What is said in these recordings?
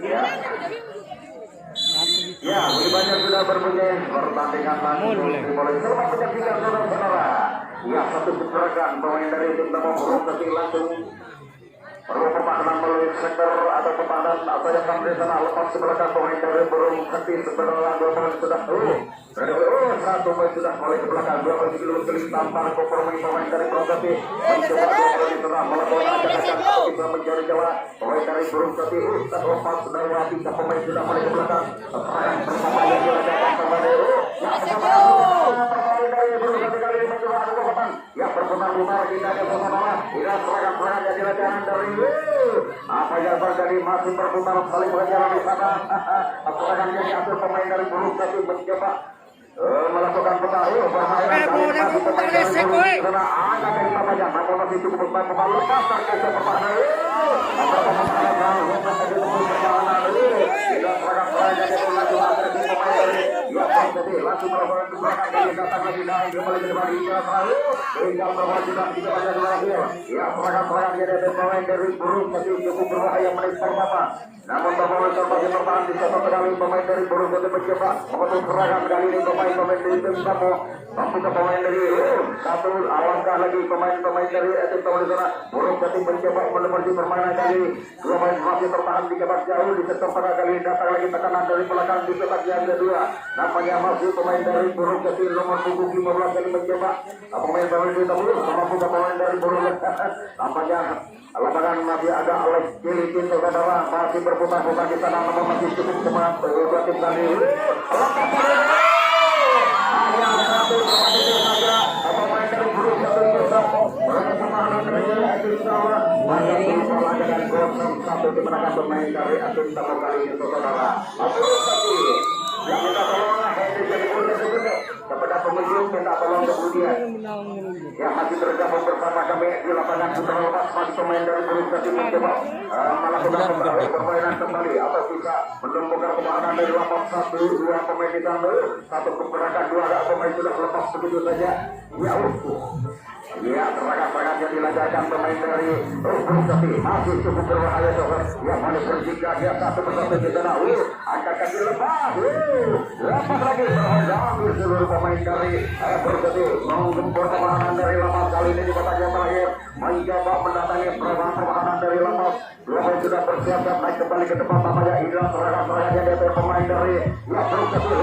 Ya. Ya, banyak sudah berbunyi pertandingan langsung dimulai. Selamat menyaksikan saudara-saudara. Ya, satu gerakan pemain dari tim Tamang Kasih langsung perlu pertahanan melalui sektor atau pertahanan atau yang kami sana lepas sebelah pemain dari Burung Sakti sebenarnya dua pemain sudah satu pemain sudah mulai ke belakang dua pemain dulu klik tampar pemain dari Burung Sakti mencoba di tengah melakukan ajakan bisa mencari jalan pemain dari Burung Sakti lepas dari tiga pemain sudah mulai ke belakang serangan pertama yang dilakukan sama dari Burung Sakti kali ini mencoba adu kekuatan ya berputar-putar kita ada bersama tidak serangan yang dilakukan dari apa yang terjadi masih berputar saling berjalan di sana apakah yang diatur pemain dari Burung Sakti mencoba melakukan pertahanan permainan karena ada dari papanya namun masih cukup baik lepas terkait pertahanan tidak seragam jadi laju agresi pemain dari jadi langsung melakukan gerakan dari datang lagi naik kembali ke depan tinggal perwakilan kita banyak lagi ya seragam jadi pemain dari Burung Sakti cukup berbahaya menit pertama namun pemain terbagi pertahanan di satu kali pemain dari Burung Sakti mencoba mengutuk serangan kali ini pemain dari tim Tamu mampu ke pemain dari satu alangkah lagi pemain dari tim Tamu di sana Burung Sakti mencoba menemani permainan kali dua pemain masih tertahan di kebak jauh di sektor tengah kali datang lagi tekanan dari belakang di kebak yang kedua namanya masih pemain dari Burung Sakti nomor punggung 15 kali mencoba pemain dari Tamu mampu ke pemain dari Burung Sakti nampaknya lapangan masih agak oleh Filipin saudara masih berputar-putar di sana namun masih cukup semangat dua tim kali yang satu saja pemain dari Burung Sakti berpertahanan dengan gol satu dimenangkan pemain dari Atin Tamu kali ini saudara Burung Sakti yang minta tolong kepada pengunjung minta tolong kemudian yang masih tergabung bersama kami di lapangan putra lepas masih pemain dari Burung Sakti mencoba melakukan permainan kembali atau bisa menemukan pertahanan dari lapas satu dua pemain di sana satu keberakan dua pemain sudah lepas begitu saja ya serangan-serangan yang dilancarkan pemain dari Burung Sakti masih cukup berbahaya sobat yang mana berjika dia satu persatu di sana angkat kaki lepas lepas lagi berhasil seluruh pemain dari Burung Sakti menggempur pertahanan dari lapas kali ini di kotak yang terakhir mencoba mendatangi pertahanan dari lapas dua pemain sudah bersiap-siap naik kembali ke depan namanya inilah serangan-serangan yang dari pemain dari Burung Sakti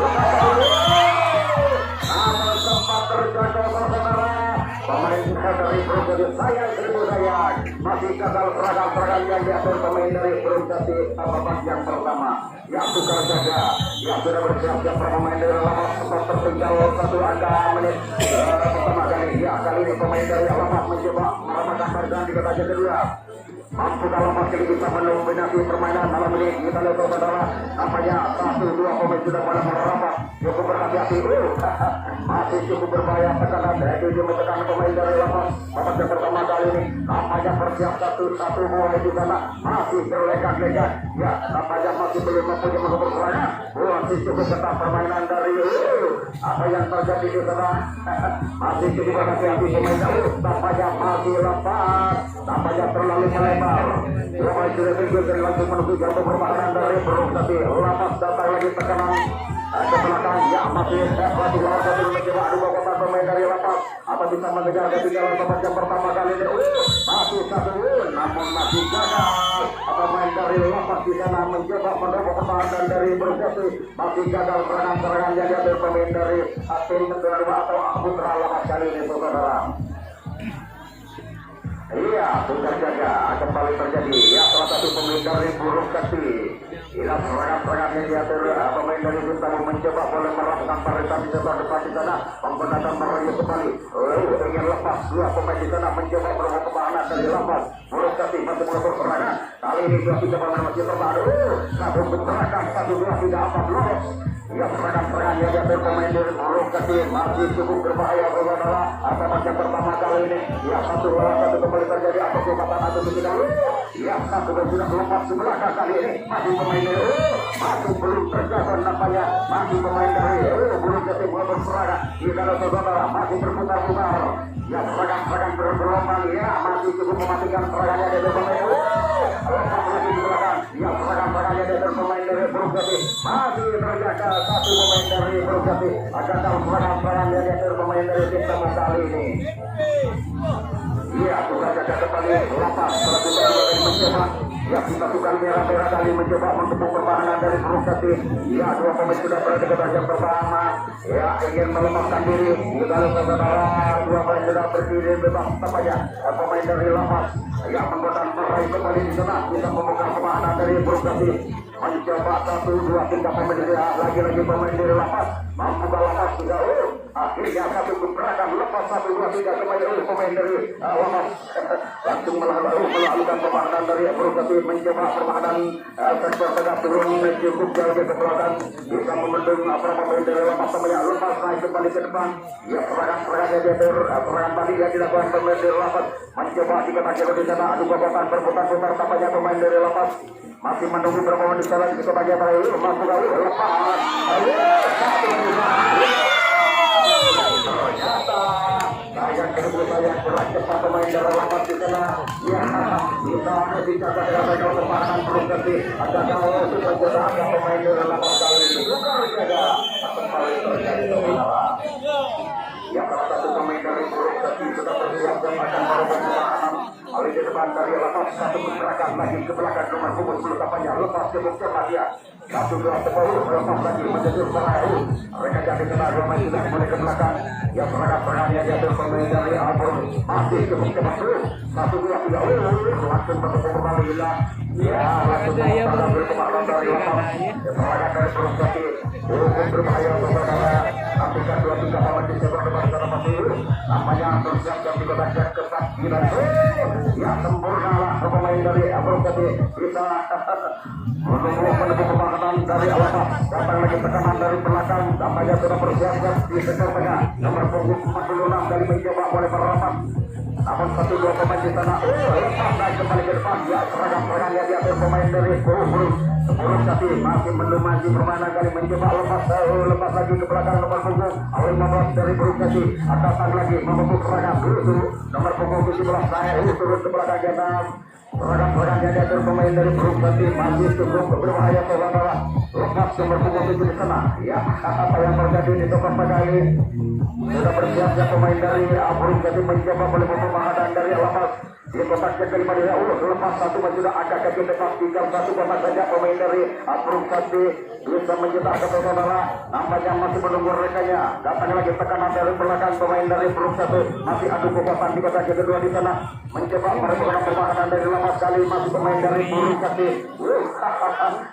namun sempat terjatuh saudara pemain kita dari Burung Sakti sayang masih gagal serangan-serangan yang diatur pemain dari Burung Sakti babak yang pertama yang tukar jaga yang sudah bersiap-siap pemain dari lapas sempat tertinggal satu angka menit pertama kali ya kali ini pemain dari lapas mencoba merapatkan pergerakan di kotak kedua mampu dalam kali bisa mendominasi permainan malam ini kita lihat saudara nampaknya satu dua pemain sudah pada merapat cukup berhati-hati masih cukup berbahaya tekanan dari dia menekan pemain dari lapas babak yang pertama kali ini nampaknya bersiap satu mulai di sana masih berlekat-lekat ya nampaknya masih belum mempunyai mengukur serangan masih cukup ketat permainan dari apa yang terjadi di sana masih cukup berhati-hati pemain dari nampaknya masih lepas nampaknya terlalu melebar pemain sudah tinggal dan langsung menuju jatuh pertahanan dari Burung Sakti lapas datang lagi tekanan ke belakang ya masih lawan satu mencoba adu kekuatan pemain dari lapas apa bisa mengejar ketinggalan babak yang pertama kali ini masih satu namun masih gagal pemain dari lapas di sana mencoba menerobos pertahanan dari Burung Sakti masih gagal serangan-serangan yang diambil pemain dari tim kedua atau putra lapas kali ini saudara. Iya, putar jaga kembali terjadi. Ya, salah satu pemain dari Burung Sakti. Inilah serangan-serangan yang diatur pemain dari tim Tamu mencoba boleh melakukan parisan di sebelah depan di sana. Menggunakan meraih kembali. Ingin lepas dua pemain di sana mencoba berbuat pertahanan dari lapas. Burung Sakti masih melakukan serangan. Kali ini dua tiga pemain masih terpadu. Satu bergerakan, satu dua tidak apa lolos. Ya, serangan-serangan yang diatur pemain dari Burung Sakti masih cukup berbahaya saudara. Apa macam pertama kali ini? Ya, satu lawan satu kembali terjadi atau kekuatan atau tidak ya satu dan sudah lepas sebelah kali ini masih pemain dari masih belum terjatuh nampaknya masih pemain dari Burung Sakti mulai berserangan di dalam saudara masih berputar-putar ya serangan-serangan bergelombang ya masih cukup mematikan serangannya dari pemain. Lepas lagi di belakang, dia serangan-serangannya dari pemain dari Brugatti. Masih terjaga satu pemain dari Brugatti. Akan dalam serangan-serangannya dari pemain dari tim sama kali ini. Iya, sudah jaga kembali lepas terlalu dari mencoba. Ya, kita tukang merah-merah kali mencoba untuk pertahanan dari Brugatti. Ya, dua pemain sudah berada di bagian pertama. Ya, ingin melepaskan diri. Kalau saudara dua pemain sudah berdiri bebas tampaknya. Pemain dari lepas. Ya, menggoda meraih kembali di sana. Bisa membuka pertahanan dari Brugatti. Mencoba 1, 2, 3 pemain dari lagi-lagi pemain dari lepas. Mampu lepas juga. Akhirnya satu gebrakan lepas 1, 2, 3 kembali oleh pemain dari lepas. Langsung melakukan pertahanan dari Brugatti. Mencoba pertahanan sektor tengah turun cukup jauh ke belakang. Bisa membendung pemain dari lepas semuanya lepas naik kembali ke depan. Ya, serangan-serangannya dia serangan tadi yang dilakukan pemain dari lepas. Mencoba dikatakan di sana adu gagasan berputar-putar tampaknya pemain dari lepas. Masih menunggu bermain di sana di bagian terakhir. Masuk kali lepas. Ternyata saya kedua saya gerak cepat pemain dari lepas di sana. Ya, kita dicatat dengan baik pertahanan Brugatti. Ada kalau sudah ada pemain dari lepas kali ini. Luar biasa. Kembali terjadi kebenaran. Ya, salah satu pemain dari Brugatti sudah bersiap-siap akan merubah pertahanan. Oleh di depan dari lepas satu pergerakan lagi ke belakang nomor punggung 10 tampaknya lepas cukup cepat dia. 1, 2, 10 lepas lagi menjadi serangan. Mereka jadi kena dua main sudah mulai ke belakang. Ya, serangan-serangannya jatuh pemain dari Albor masih cukup cepat terus. 1, 2, 3 langsung bertemu kembali bila. Ya, langsung berkembang dari lepas. Serangan dari Brugatti cukup berbahaya untuk saudara. Aplikasi 2, 3 pemain di sebelah depan sana masih namanya bersiap-siap di kotak ke-9. Ya, sempurnalah pemain dari Brugatti bisa menunggu pertahanan dari lepas. Datang lagi tekanan dari belakang. Tampaknya sudah bersiap-siap di sektor tengah. Nomor punggung 46 dari mencoba oleh perlapan. Namun 1, 2 pemain di sana. Lepas naik kembali ke depan. Ya, serangan-serangannya di atas pemain dari Brugatti masih mendomasi permainan kali mencoba lepas lagi ke belakang nomor punggung 15 dari Brugatti. Datang lagi memukul serangan dulu nomor punggung 17 saya turun ke belakang kita. Serangan-serangannya di atas pemain dari Brugatti masih cukup berbahaya saudara. Lepas nomor punggung 7 di sana. Ya, apa yang terjadi di tempat kali sudah bersiap-siap pemain dari Brugatti mencoba meliput pertahanan dari lepas. Di kotaknya kelima dia lepas satu sudah agak kecil depan tinggal satu kotak saja pemain dari Brugatti bisa mencetak ke saudara. Nampaknya masih menunggu rekannya. Datang lagi tekanan dari belakang pemain dari Brugatti masih adu kekuatan di kotak kedua di sana. Mencoba merebutkan pertahanan dari lepas kali masih pemain dari Brugatti.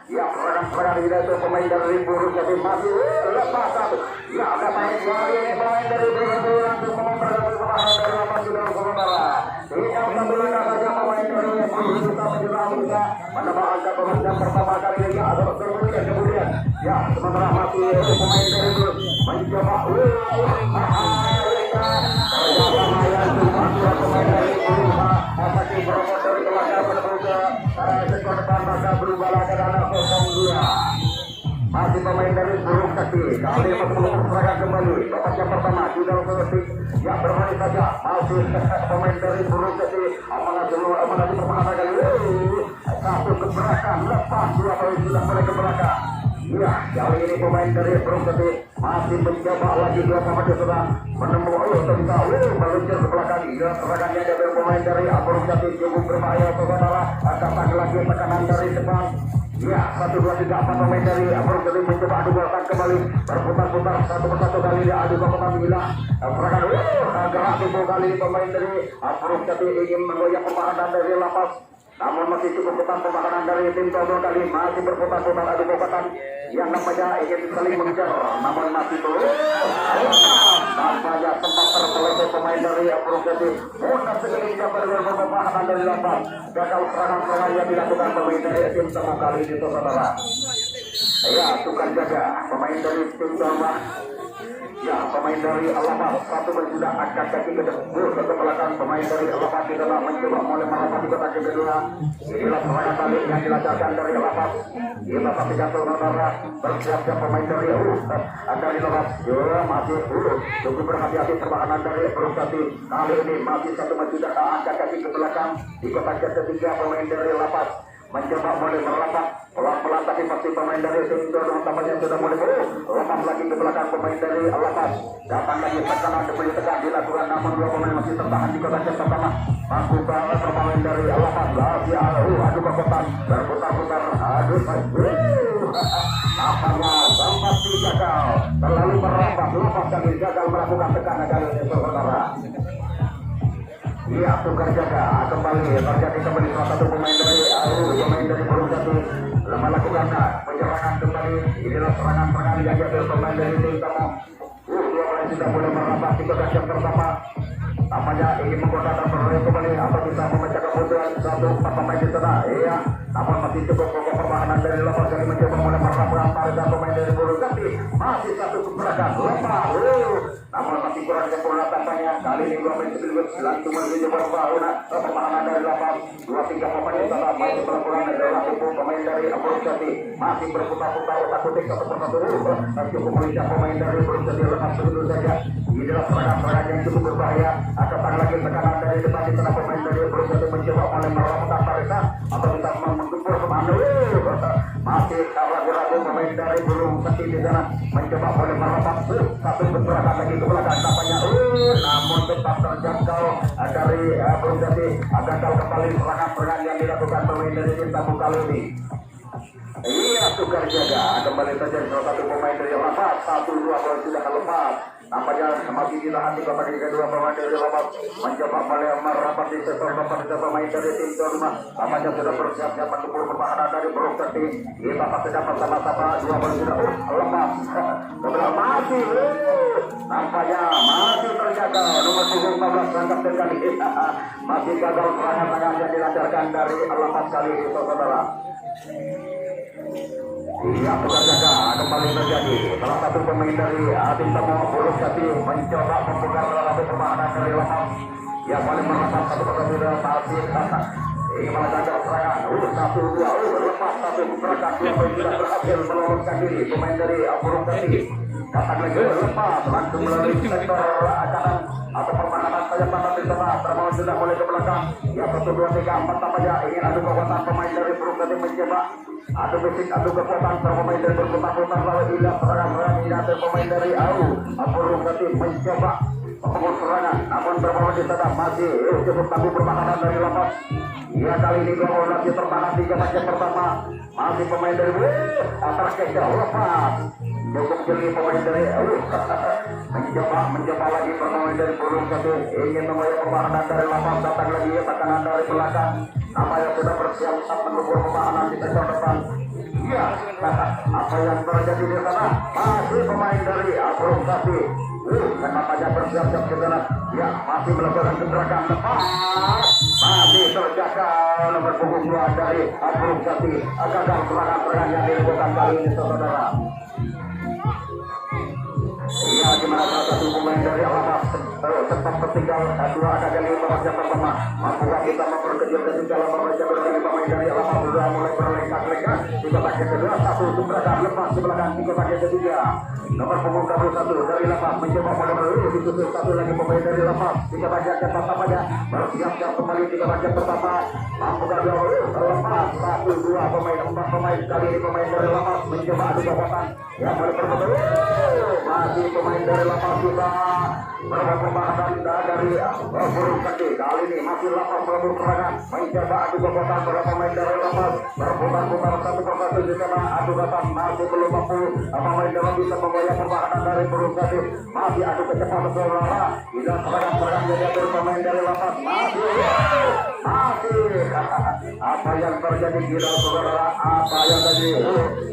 Ya, serangan-serangan itu pemain dari Brugatti masih lepas satu. Ya, pemain dari Brugatti langsung memperoleh pertahanan dari lepas sudah saudara. Tinggal satu langkah saja pemain dari Brugatti bisa menjelang bisa menambah angka pemain pertama kali ini atau kemudian ya sementara masih pemain dari mencoba pemain dari masih beromot dari belakang menuju sektor depan maka berubah lagi ada 0-2. Masih pemain dari Brugatti kali mengumpul serangan kembali babak yang pertama di dalam detik ya bermain saja masih pemain dari Brugatti mengaji pertahanan kali satu ke belakang lepas dua kali sudah mulai ke belakang. Ya, kali ini pemain dari Brugatti masih mencoba lagi dua pemain sudah menemukan tentang meluncur ke belakang. Ya, serangannya dari pemain dari Brugatti cukup berbahaya saudara. Datang lagi tekanan dari depan. Ya, 1, 2, 3 4 pemain dari Brugatti mencoba adu gerakan kembali berputar-putar satu persatu kali dia adu gerakan gila. Serangan gerak tubuh kali pemain dari Brugatti ingin menggoyang pertahanan dari lapas. Namun masih cukup ketat pertahanan dari tim Todor kali masih berputar-putar adu gerakan yang namanya ingin saling mengejar. Namun masih turun. Nampaknya sempat terpeleset pemain dari Brugatti. Mudah sekali dia pertahanan dari lapas. Gagal serangan-serangan yang dilakukan pemain dari tim sama kali itu saudara. Ya, tukang jaga pemain dari tim Todor Ya, pemain dari Alapas satu sudah angkat kaki ke belakang. Pemain dari Alapas di dalam mencoba mulai merapat di kotak kedua. Inilah serangan balik yang dilancarkan dari Alapas. Kita tapi jatuh saudara, bersiap-siap pemain dari akan dilepas. Ya, masih cukup berhati-hati pertahanan dari Perusati. Kali ini masih satu sudah angkat kaki ke belakang di kotak ketiga. Pemain dari Alapas mencoba mulai merapat pelan-pelan, tapi pasti pemain dari Sintoro tampaknya sudah mulai lepas lagi ke belakang. Pemain dari Alapas datang lagi tekanan demi tekan dilakukan, namun dua pemain masih tertahan di kotak pertama. Mampu banget pemain dari Alapas lagi adu kekuatan berputar-putar, tampaknya sempat gagal, terlalu merapat, lepas kali gagal melakukan tekanan kali ini saudara. Iya, tukar jaga kembali terjadi kembali salah satu pemain dari Perusati melakukan penyerangan kembali. Inilah serangan yang diambil pemain dari Sintamo. Dua pemain sudah mulai merapat di kotak yang pertama. Tampaknya ingin menggoda dan berlari kembali atau bisa memecah kemudian satu pemain di sana. Iya, namun masih cukup pokok pertahanan dari lepas kali mencoba mulai merapat pada pemain dari Perusati. Masih satu keberakan lepas. Namun masih kurang sempurna tampaknya. Kali ini dua pemain sekaligus langsung menuju pertahanan dari lepas. Dua tiga pemain di sana masih berkurang dari pemain dari Perusati. Masih berputar-putar otak-atik satu persatu. Cukup melihat pemain dari Perusati lepas begitu saja. Inilah serangan-serangan yang cukup berbahaya. Datang lagi tekanan dari depan di tengah. Pemain dari Perusati mencoba oleh merapat Parisa atau kita menggempur kemana. Masih ragu-ragu pemain dari Perusati di sana mencoba oleh merapat satu bergerak lagi ke belakang tampaknya. Namun tetap terjangkau dari Perusati. Gagal kembali serangan-serangan yang dilakukan pemain dari Sintamo kali ini. Iya, tukar jaga kembali terjadi salah satu pemain dari Alapas. 1-2 bola sudah lepas. Nampaknya masih ditahan di kotak kedua pemain dari Alapas. Mencoba merapat di sektor depan pemain dari Sintoro. Tampaknya sudah bersiap-siap menempur pertahanan dari Perusati. Kita pasti dapat sama-sama dua bola sudah lepas. Sebelah masih nampaknya masih terjaga nomor 15 rangkap kali masih gagal serangan-serangan yang dilancarkan dari Alapas kali ini saudara. Iya, tukar jaga kembali terjadi. Salah satu pemain dari Sintamo Perusati mencoba membuka salah satu pertahanan dari Alapas. Yang paling merapat satu persatu dan masih ini malah gagal serangan. 1-2 berlepas satu gerakan dua pemain sudah berhasil meloloskan diri. Pemain dari Perusati datang lagi berlepas langsung melalui sektor kanan atau pertahanan saja pada di sana. Termau sudah mulai ke belakang. Ya 1, 2, 3, 4 tampaknya ingin adu kekuatan pemain dari Perusati mencoba adu fisik, adu kekuatan pemain dari berputar-putar lalu hilang serangan-serangan dari pemain dari Perusati mencoba pengul serangan, namun bermain di sana masih cukup tangguh pertahanan dari Alapas. Ya, kali ini dua bola lagi tertahan di kotak pertama. Masih pemain dari terakhir lepas. Cukup jeli pemain dari mencoba lagi pemain dari Perusati ingin memulai pertahanan dari Alapas. Datang lagi tekanan dari belakang. Namanya sudah bersiap-siap menempur pertahanan di sektor depan. Iya, apa yang terjadi di sana? Masih pemain dari Perusati. Kenapa bersiap-siap ke sana? Ya, masih melakukan gerakan lepas. Masih terjaga nomor punggung 2 dari Perusati. Gagal serangan-serangan yang dilakukan kali ini saudara. Iya, gimana salah satu pemain dari Alapas sempat tertinggal dua kali babak pertama. Mampukah kita memperkecil ketinggalan babak berkali pemain dari Alapas sudah mulai berlengkak-lengkak di kotak kedua. Satu gerakan lepas di belakang di kotak ketiga. Nomor punggung 21 dari Alapas mencoba mulai ditutup satu lagi pemain dari Alapas di kotak pertamanya bersiap-siap kembali di kotak pertama. Mampukah dia terlepas 1-2 pemain 4 pemain kali ini pemain dari Alapas mencoba adu kekuatan yang mulai berbentuk. Masih pemain dari Alapas juga pertahanan dari Perusati. Kali ini masih Alapas melebur serangan mencoba adu kekuatan para pemain dari Alapas berputar-putar satu persatu di sana adu kekuatan masih belum mampu pemain dalam bisa membayar pertahanan dari Perusati. Masih adu kecepatan saudara tidak serangan-serangan yang diatur pemain dari Alapas masih apa yang terjadi gila saudara, apa yang terjadi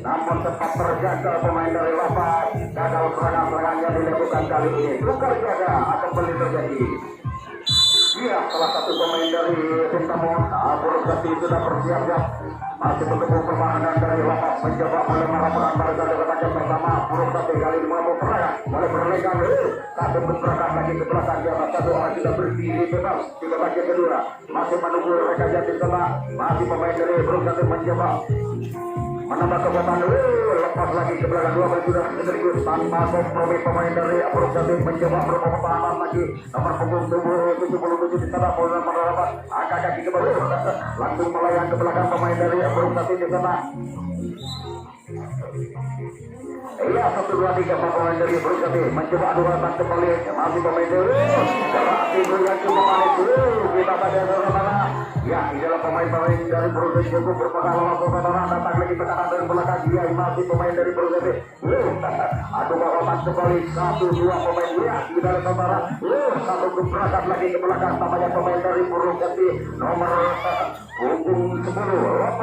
namun sempat terjaga pemain dari Alapas. Gagal serangan-serangan yang dilakukan kali ini. Tukar jaga akan kembali terjadi. Iya, salah satu pemain dari Sintamo Perusati sudah bersiap-siap masih bertemu pertahanan dari lapas mencoba oleh melakukan barisan yang pertama buruk satu kali mampu perang mulai berlegang satu bergerak lagi ke belakang di atas satu orang sudah berdiri bebas di bagian kedua masih menunggu mereka jatuh tengah masih pemain dari buruk satu mencoba menambah kekuatan lepas lagi ke belakang dua kali sudah sekaligus tanpa kompromi pemain dari buruk satu mencoba berubah pertahanan lagi nomor punggung 77 di sana bola merapat angkat kaki ke bawah langsung melayang ke belakang pemain dari buruk satu di sana. Iya 1-2-3 pemain dari buruk satu mencoba adu rapat kembali masih pemain dari aksi yang cukup manis kita pada mana ya inilah pemain-pemain dari buruk satu cukup berpengalaman saudara datang lagi tekanan dari belakang dia masih pemain dari buruk satu adu rapat kembali 1-2 pemain dia di dalam saudara satu gebrakan lagi ke belakang namanya pemain dari buruk satu nomor punggung 10 lepas